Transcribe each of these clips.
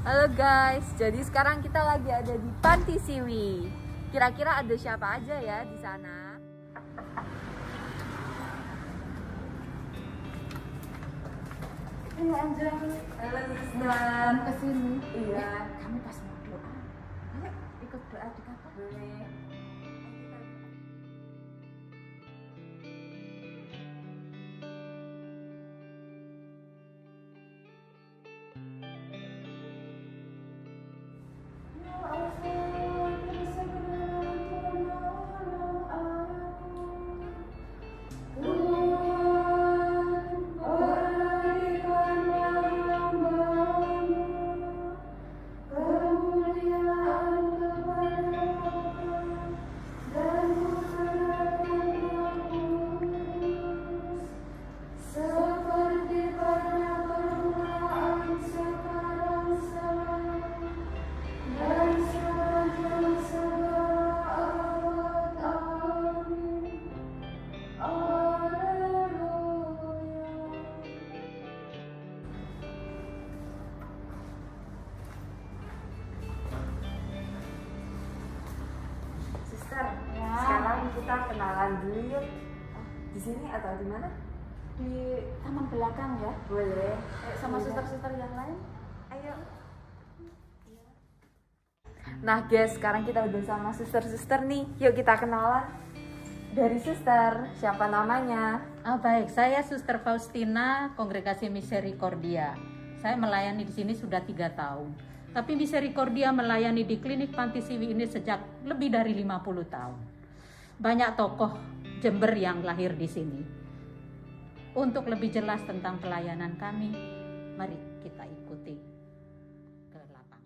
Halo guys, jadi sekarang kita lagi ada di Panti Siwi. Kira-kira ada siapa aja ya di sana? Anjay. Halo Sister. Kesini. Iya. Kamu pas mau doa, ayo ikut doa di kapal. Boleh. Sekarang kita kenalan dulu yuk. Di sini atau di mana? Di taman belakang ya. Boleh. Sama suster-suster yang lain. Ayo. Nah guys, sekarang kita udah sama suster-suster nih. Yuk kita kenalan. Dari suster, siapa namanya? Baik, saya Suster Faustina, Kongregasi Misericordia. Saya melayani di sini sudah 3 tahun. Tapi Misericordia melayani di klinik Panti Siwi ini sejak lebih dari 50 tahun. Banyak tokoh Jember yang lahir di sini. Untuk lebih jelas tentang pelayanan kami, mari kita ikuti ke lapangan.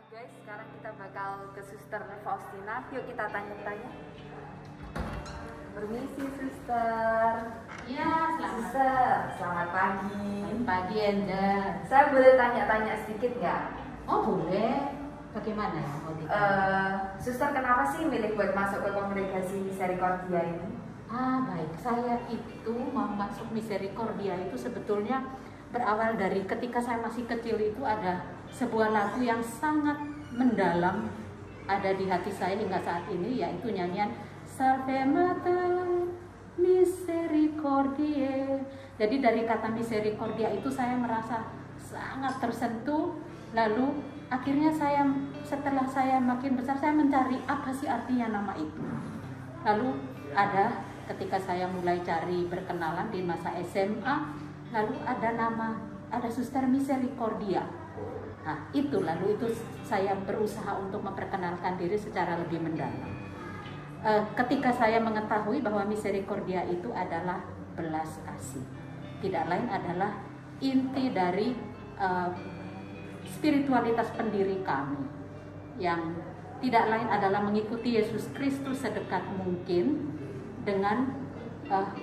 Guys, sekarang kita bakal ke Suster Faustina. Yuk kita tanya-tanya. Permisi Suster. Ya, Suster, selamat pagi. pagi Enda. Saya boleh tanya-tanya sedikit nggak? Oh boleh. Bagaimana ya mau ditanya? Suster, kenapa sih milih buat masuk ke Kongregasi Misericordia ini? Baik, saya itu mau masuk Misericordia itu sebetulnya berawal dari ketika saya masih kecil itu ada sebuah lagu yang sangat mendalam ada di hati saya hingga saat ini, yaitu nyanyian Salve Mater Misericordiae. Jadi dari kata misericordia itu saya merasa sangat tersentuh. Lalu akhirnya setelah saya makin besar saya mencari apa sih artinya nama itu. Lalu ada ketika saya mulai cari berkenalan di masa SMA, lalu ada Suster Misericordia. Nah, lalu saya berusaha untuk memperkenalkan diri secara lebih mendalam. Ketika saya mengetahui bahwa Misericordia itu adalah belas kasih, tidak lain adalah inti dari spiritualitas pendiri kami, yang tidak lain adalah mengikuti Yesus Kristus sedekat mungkin dengan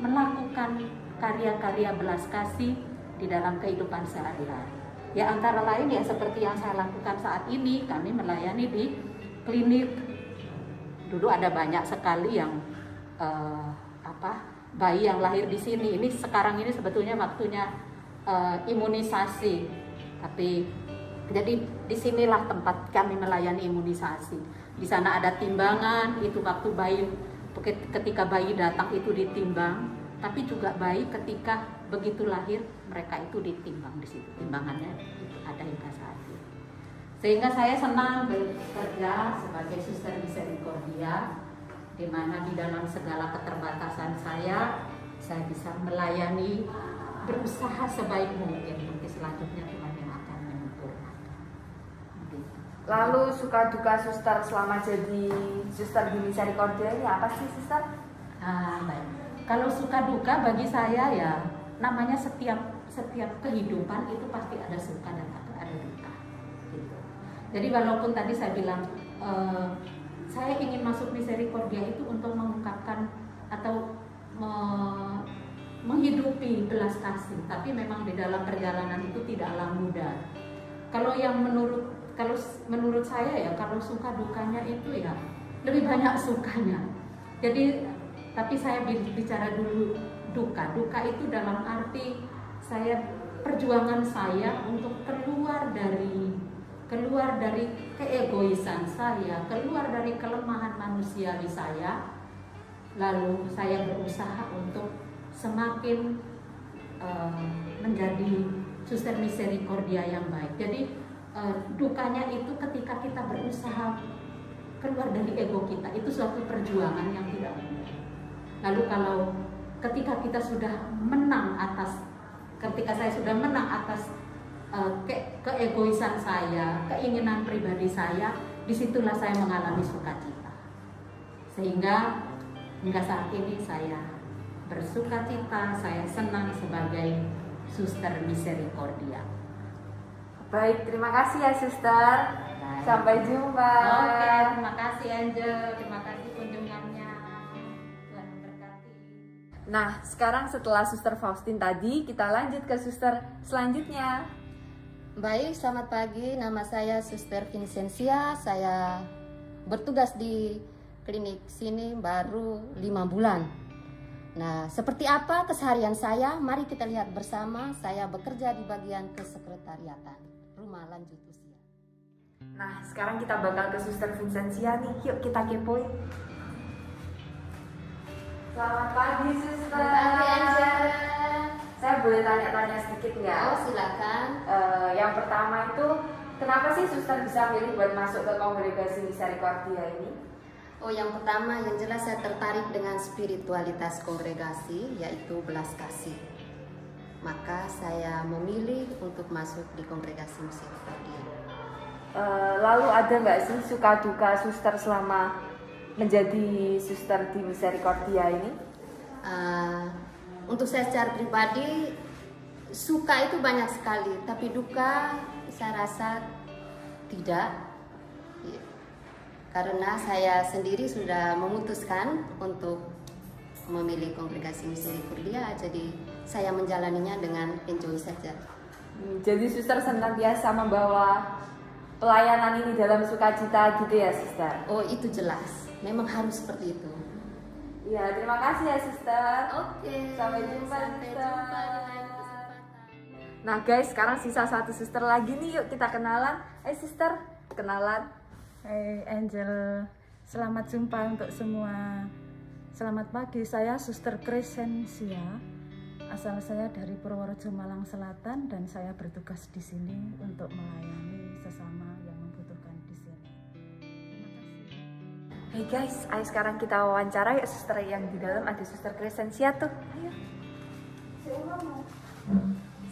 melakukan karya-karya belas kasih di dalam kehidupan sehari-hari. Ya, antara lain ya seperti yang saya lakukan saat ini, kami melayani di klinik. Dulu ada banyak sekali yang bayi yang lahir di sini. Ini sekarang ini sebetulnya waktunya imunisasi, tapi jadi disinilah tempat kami melayani imunisasi. Di sana ada timbangan, itu waktu ketika bayi datang itu ditimbang, tapi juga bayi ketika begitu lahir mereka itu ditimbang di situ. Timbangannya itu ada hingga saat ini. Sehingga saya senang bekerja sebagai Suster Misericordia, di mana di dalam segala keterbatasan saya bisa melayani, berusaha sebaik mungkin. Nanti selanjutnya Tuhan yang akan menyempurnakan. Lalu suka duka suster selama jadi suster di Misericordia ini apa sih, suster? Baik. Kalau suka duka bagi saya ya namanya setiap kehidupan itu pasti ada suka dan ada duka. Gitu. Jadi walaupun tadi saya bilang saya ingin masuk Misericordia itu untuk mengungkapkan atau menghidupi belas kasih, tapi memang di dalam perjalanan itu tidaklah mudah. Kalau menurut saya ya, kalau suka dukanya itu ya lebih banyak sukanya. Jadi tapi saya bicara dulu duka. Duka itu dalam arti perjuangan saya untuk keluar dari keegoisan saya, keluar dari kelemahan manusiawi saya. Lalu saya berusaha untuk semakin menjadi Suster Misericordia yang baik. Jadi dukanya itu ketika kita berusaha keluar dari ego kita, itu suatu perjuangan yang tidak mudah. Lalu kalau ketika saya sudah menang atas keegoisan saya, keinginan pribadi saya, disitulah saya mengalami sukacita. Sehingga hingga saat ini saya bersukacita, saya senang sebagai Suster Misericordia. Baik, terima kasih ya, suster. Baik. Sampai jumpa. Oke, terima kasih Angel, terima kasih kunjungannya. Tuhan memberkati. Nah, sekarang setelah Suster Faustin tadi, kita lanjut ke suster selanjutnya. Baik, selamat pagi. Nama saya Suster Vincentia. Saya bertugas di klinik sini baru 5 bulan. Nah, seperti apa keseharian saya? Mari kita lihat bersama. Saya bekerja di bagian kesekretariatan Rumah Lanjut Usia. Nah, sekarang kita bakal ke Suster Vincentia nih. Yuk kita kepoin. Selamat pagi, suster. Selamat pagi, Angel. Saya boleh tanya-tanya sedikit nggak? Oh, silakan. Yang pertama itu, kenapa sih suster bisa pilih buat masuk ke kongregasi Misericordia ini? Oh, yang pertama yang jelas saya tertarik dengan spiritualitas kongregasi, yaitu belas kasih. Maka saya memilih untuk masuk di kongregasi Misericordia. Lalu ada nggak sih suka duka suster selama menjadi suster di Misericordia ini? Untuk saya secara pribadi, suka itu banyak sekali, tapi duka saya rasa tidak. Karena saya sendiri sudah memutuskan untuk memilih kongregasi Misericordia, jadi saya menjalaninya dengan enjoy saja. Jadi suster senantiasa membawa pelayanan ini dalam sukacita gitu ya, suster? Oh, itu jelas, memang harus seperti itu. Ya, terima kasih ya, suster. Oke, Sampai jumpa, sampai suster. jumpa di lain kesempatan. Nah guys, sekarang sisa satu suster lagi nih, yuk kita kenalan. Suster, kenalan. Hai Angel, selamat jumpa untuk semua. Selamat pagi, saya Suster Crescentia. Asal saya dari Purworejo, Malang Selatan, dan saya bertugas di sini untuk melayani sesama yang membutuhkan di sini. Terima kasih. Oke guys, ayo sekarang kita wawancara ya suster yang di dalam, ada Suster Crescensia tuh. Ayo.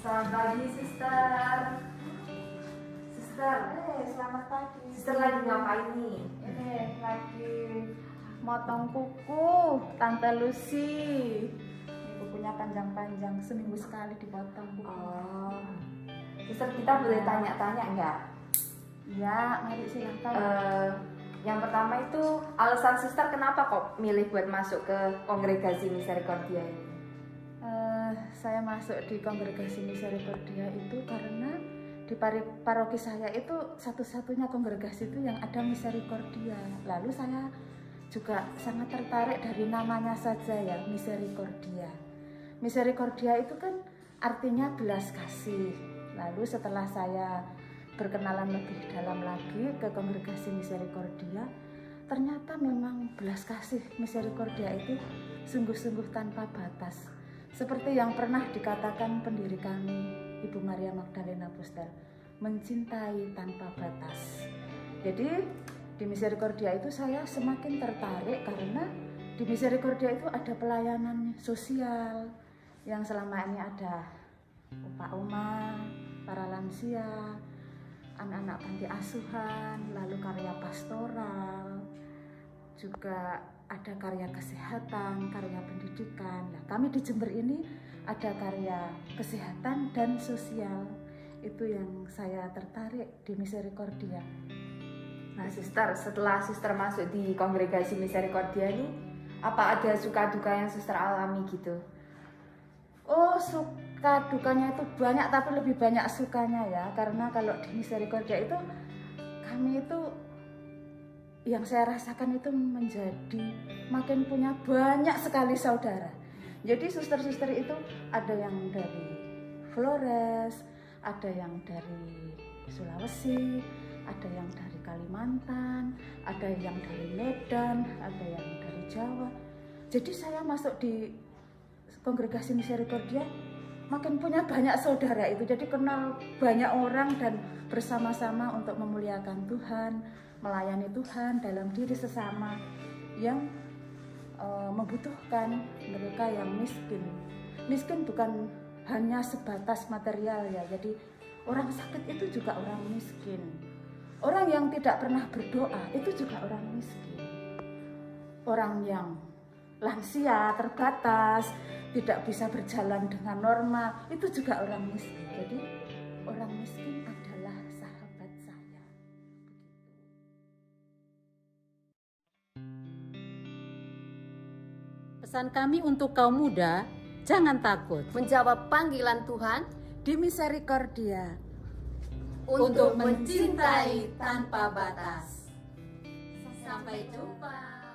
Selamat pagi suster. Suster, Selamat pagi. suster lagi ngapain nih? Ini lagi motong kuku Tante Lucy. Ini kukunya panjang-panjang, seminggu sekali dipotong kuku. Oh, suster kita boleh tanya-tanya nggak? Ya, mari silakan. Yang pertama itu alasan suster kenapa kok milih buat masuk ke kongregasi Misericordia ini? Saya masuk di kongregasi Misericordia itu karena di paroki saya itu satu-satunya kongregasi itu yang ada Misericordia. Lalu saya juga sangat tertarik dari namanya saja ya, Misericordia. Misericordia itu kan artinya belas kasih. Lalu setelah saya berkenalan lebih dalam lagi ke kongregasi Misericordia, ternyata memang belas kasih Misericordia itu sungguh-sungguh tanpa batas. Seperti yang pernah dikatakan pendiri kami, Ibu Maria Magdalena Puster, mencintai tanpa batas. Jadi di Misericordia itu saya semakin tertarik karena di Misericordia itu ada pelayanan sosial yang selama ini ada Uma, para lansia, anak-anak panti asuhan, lalu karya pastoral, juga ada karya kesehatan, karya pendidikan. Nah, kami di Jember ini ada karya kesehatan dan sosial. Itu yang saya tertarik di Misericordia. Nah suster, setelah suster masuk di kongregasi Misericordia ini, apa ada suka duka yang suster alami gitu? Oh, suka dukanya itu banyak, tapi lebih banyak sukanya ya. Karena kalau di Misericordia itu kami itu, yang saya rasakan itu menjadi makin punya banyak sekali saudara. Jadi suster-suster itu ada yang dari Flores, ada yang dari Sulawesi, ada yang dari Kalimantan, ada yang dari Medan, ada yang dari Jawa. Jadi saya masuk di kongregasi Misericordia makin punya banyak saudara itu. Jadi kenal banyak orang dan bersama-sama untuk memuliakan Tuhan, melayani Tuhan dalam diri sesama yang membutuhkan, mereka yang miskin. Miskin bukan hanya sebatas material ya. Jadi orang sakit itu juga orang miskin. Orang yang tidak pernah berdoa itu juga orang miskin. Orang yang lansia, terbatas, tidak bisa berjalan dengan normal, itu juga orang miskin. Jadi orang miskin adalah sahabat saya. Pesan kami untuk kaum muda, jangan takut Menjawab panggilan Tuhan Di Misericordia. untuk mencintai tanpa batas. Sampai jumpa.